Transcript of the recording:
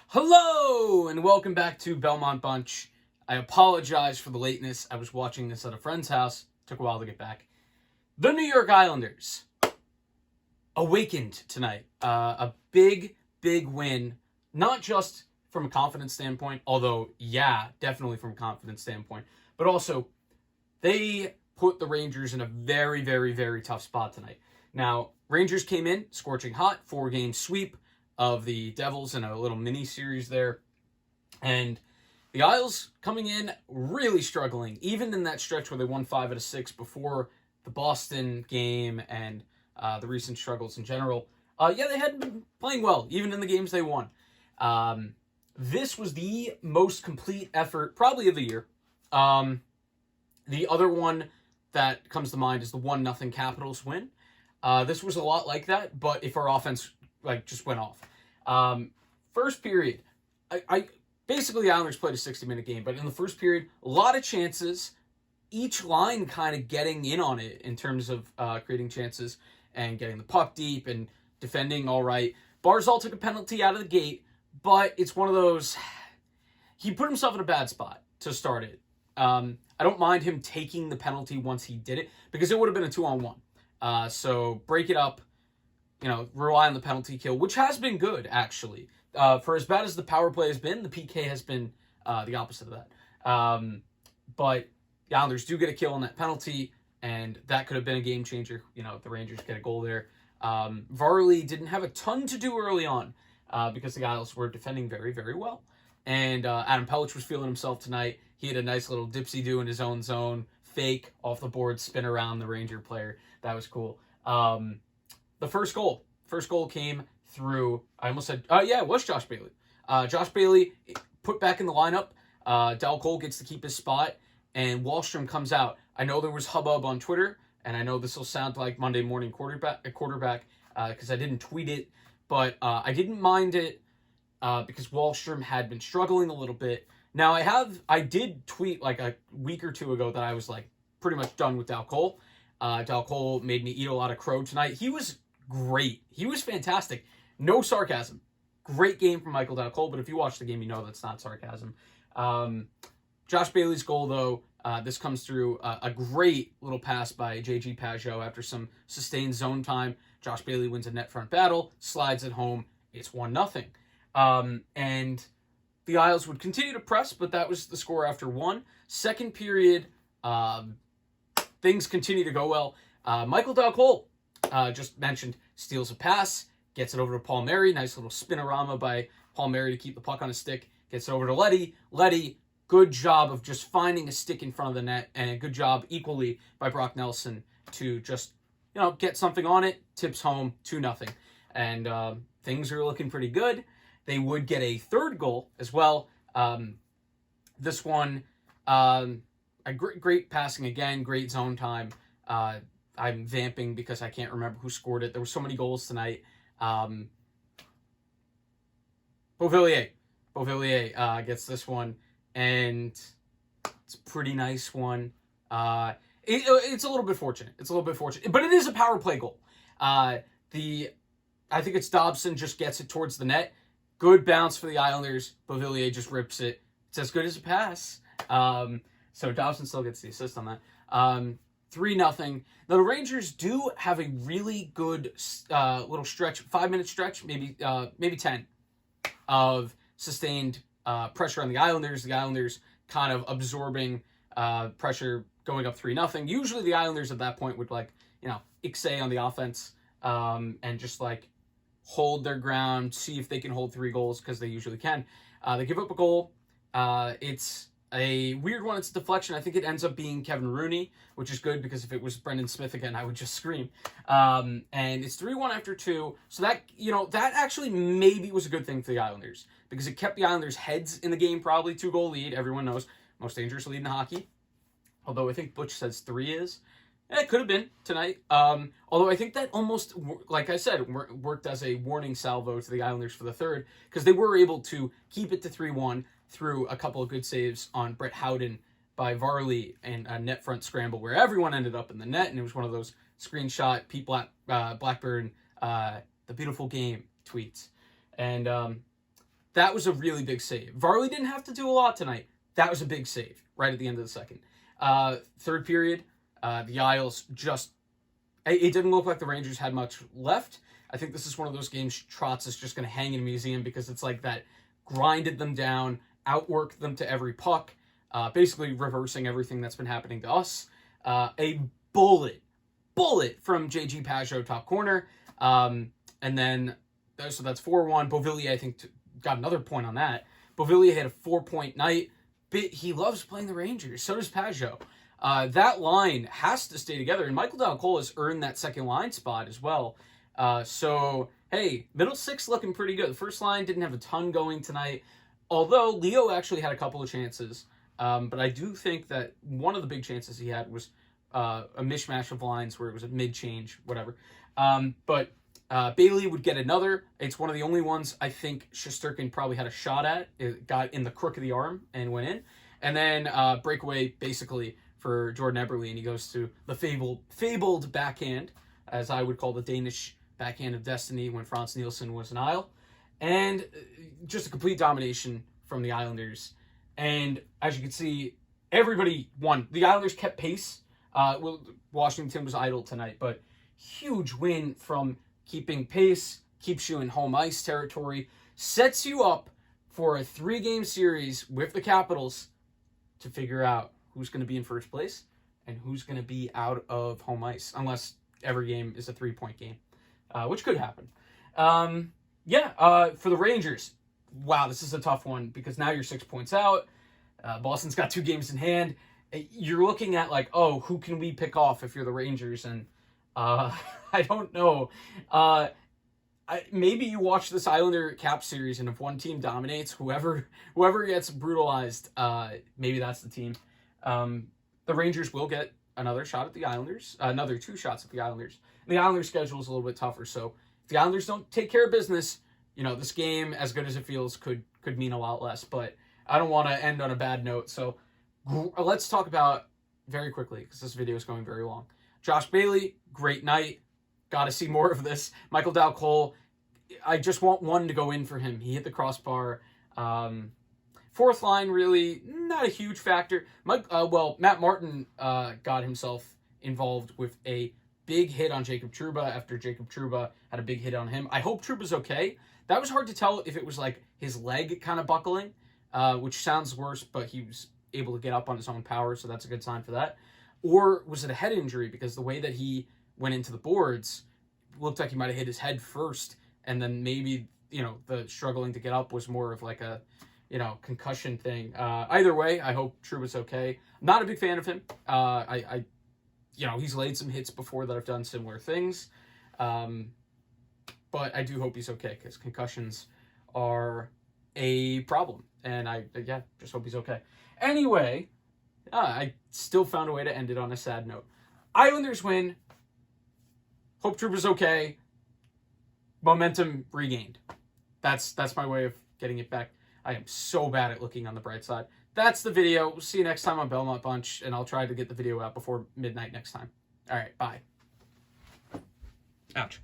Hello, and welcome back to Belmont Bunch. I apologize for the lateness. I was watching this at a friend's house. Took a while to get back. The New York Islanders awakened tonight. A big win, not just from a confidence standpoint, although, yeah, definitely from a confidence standpoint, but also they put the Rangers in a very tough spot tonight. Now, Rangers came in scorching hot, 4-game sweep of the Devils in a little mini series there. And the Isles coming in really struggling, even in that stretch where they won 5 out of 6 before the Boston game and the recent struggles in general. They hadn't been playing well, even in the games they won. This was the most complete effort, probably of the year. The other one that comes to mind is the 1-0 Capitals win. This was a lot like that, but if our offense just went off. First period, I basically the Islanders played a 60-minute game, but in the first period, a lot of chances, each line kind of getting in on it in terms of creating chances and getting the puck deep and defending all right. Barzal took a penalty out of the gate, but it's one of those, he put himself in a bad spot to start it. I don't mind him taking the penalty once he did it, because it would have been a 2-on-1. So break it up, rely on the penalty kill, which has been good, actually. For as bad as the power play has been, the PK has been the opposite of that. But the Islanders do get a kill on that penalty, and that could have been a game changer. If the Rangers get a goal there. Varley didn't have a ton to do early on because the Isles were defending very well. And Adam Pelech was feeling himself tonight. He had a nice little dipsy-do in his own zone, fake, off the board, spin around the Ranger player. That was cool. The first goal came through, I almost said, it was Josh Bailey. Josh Bailey put back in the lineup. Dal Cole gets to keep his spot, and Wahlstrom comes out. I know there was hubbub on Twitter, and I know this will sound like Monday morning quarterback because I didn't tweet it, but I didn't mind it because Wahlstrom had been struggling a little bit. Now, I did tweet like a week or two ago that I was pretty much done with Dal Cole. Dal Cole made me eat a lot of crow tonight. He was great. He was fantastic. No sarcasm. Great game from Michael Dal Cole, but if you watch the game, you know that's not sarcasm. Josh Bailey's goal, though, this comes through a great little pass by J.G. Pageau after some sustained zone time. Josh Bailey wins a net front battle, slides it home. It's 1-0. And the Isles would continue to press, but that was the score after 1. Second period, things continue to go well. Michael Dal Cole, just mentioned, steals a pass, gets it over to Paul Mary. Nice little spinorama by Paul Mary to keep the puck on his stick. Gets it over to Leddy. Leddy, good job of just finding a stick in front of the net, and a good job equally by Brock Nelson to just, get something on it. Tips home 2-0. And things are looking pretty good. They would get a third goal as well. This one, a great passing again, great zone time. I'm vamping because I can't remember who scored it. There were so many goals tonight. Beauvillier gets this one, and it's a pretty nice one. It's a little bit fortunate. But it is a power play goal. I think it's Dobson just gets it towards the net. Good bounce for the Islanders. Beauvillier just rips it. It's as good as a pass. So Dobson still gets the assist on that. 3-0. Now, the Rangers do have a really good little stretch, 5-minute stretch, maybe 10, of sustained pressure on the Islanders. The Islanders kind of absorbing pressure, going up 3-0. Usually the Islanders at that point would Ixay on the offense and just hold their ground, see if they can hold 3 goals, because they usually can. They give up a goal. It's a weird one. It's a deflection. I think it ends up being Kevin Rooney, which is good, because if it was Brendan Smith again, I would just scream. And it's 3-1 after 2. So that actually maybe was a good thing for the Islanders, because it kept the Islanders' heads in the game, probably 2-goal lead. Everyone knows most dangerous lead in hockey. Although I think Butch says 3 is. It could have been tonight. Although I think that almost, like I said, worked as a warning salvo to the Islanders for the third, because they were able to keep it to 3-1 through a couple of good saves on Brett Howden by Varley and a net front scramble where everyone ended up in the net, and it was one of those screenshot Pete Blackburn, the beautiful game tweets. And that was a really big save. Varley didn't have to do a lot tonight. That was a big save right at the end of the second. Third period, the Isles just... It didn't look like the Rangers had much left. I think this is one of those games Trotz is just going to hang in a museum because it's like that grinded them down, outworked them to every puck, basically reversing everything that's been happening to us. A bullet from JG Pageau top corner. And then, so that's 4-1. Beauvillier, I think, got another point on that. Beauvillier had a 4-point night. He loves playing the Rangers. So does Pageau. That line has to stay together, and Michael Dal Colle has earned that second line spot as well. So, hey, middle six looking pretty good. The first line didn't have a ton going tonight, although Leo actually had a couple of chances. But I do think that one of the big chances he had was a mishmash of lines where it was a mid-change, whatever. But Bailey would get another. It's one of the only ones I think Shesterkin probably had a shot at. It got in the crook of the arm and went in. And then breakaway, basically, for Jordan Eberle, and he goes to the fabled backhand, as I would call the Danish backhand of destiny when Frans Nielsen was an Isle. And just a complete domination from the Islanders. And as you can see, everybody won. The Islanders kept pace. Washington was idle tonight, but huge win from keeping pace, keeps you in home ice territory, sets you up for a 3-game series with the Capitals to figure out who's going to be in first place and who's going to be out of home ice, unless every game is a 3-point game, which could happen. For the Rangers, wow, this is a tough one because now you're 6 points out. Boston's got 2 games in hand. You're looking at like, oh, who can we pick off if you're the Rangers? And I don't know. Maybe you watch this Islander Cap series, and if one team dominates, whoever gets brutalized, maybe that's the team. The Rangers will get another shot at the Islanders, another 2 shots at the Islanders. And the Islanders' schedule is a little bit tougher, so if the Islanders don't take care of business, this game, as good as it feels, could mean a lot less. But I don't want to end on a bad note, so let's talk about very quickly, because this video is going very long. Josh Bailey, great night. Got to see more of this. Michael Dal Colle, I just want one to go in for him. He hit the crossbar. Fourth line, really not a huge factor. Matt Martin got himself involved with a big hit on Jacob Trouba after Jacob Trouba had a big hit on him. I hope Trouba's okay. That was hard to tell if it was like his leg kind of buckling, which sounds worse, but he was able to get up on his own power, so that's a good sign for that. Or was it a head injury? Because the way that he went into the boards looked like he might have hit his head first, and then maybe, the struggling to get up was more of like a, concussion thing. Either way, I hope Trouba's okay. I'm not a big fan of him. He's laid some hits before that have done similar things. But I do hope he's okay, because concussions are a problem. And I just hope he's okay. Anyway, I still found a way to end it on a sad note. Islanders win. Hope Trouba's okay. Momentum regained. That's my way of getting it back. I am so bad at looking on the bright side. That's the video. We'll see you next time on Belmont Bunch, and I'll try to get the video out before midnight next time. All right, bye. Ouch.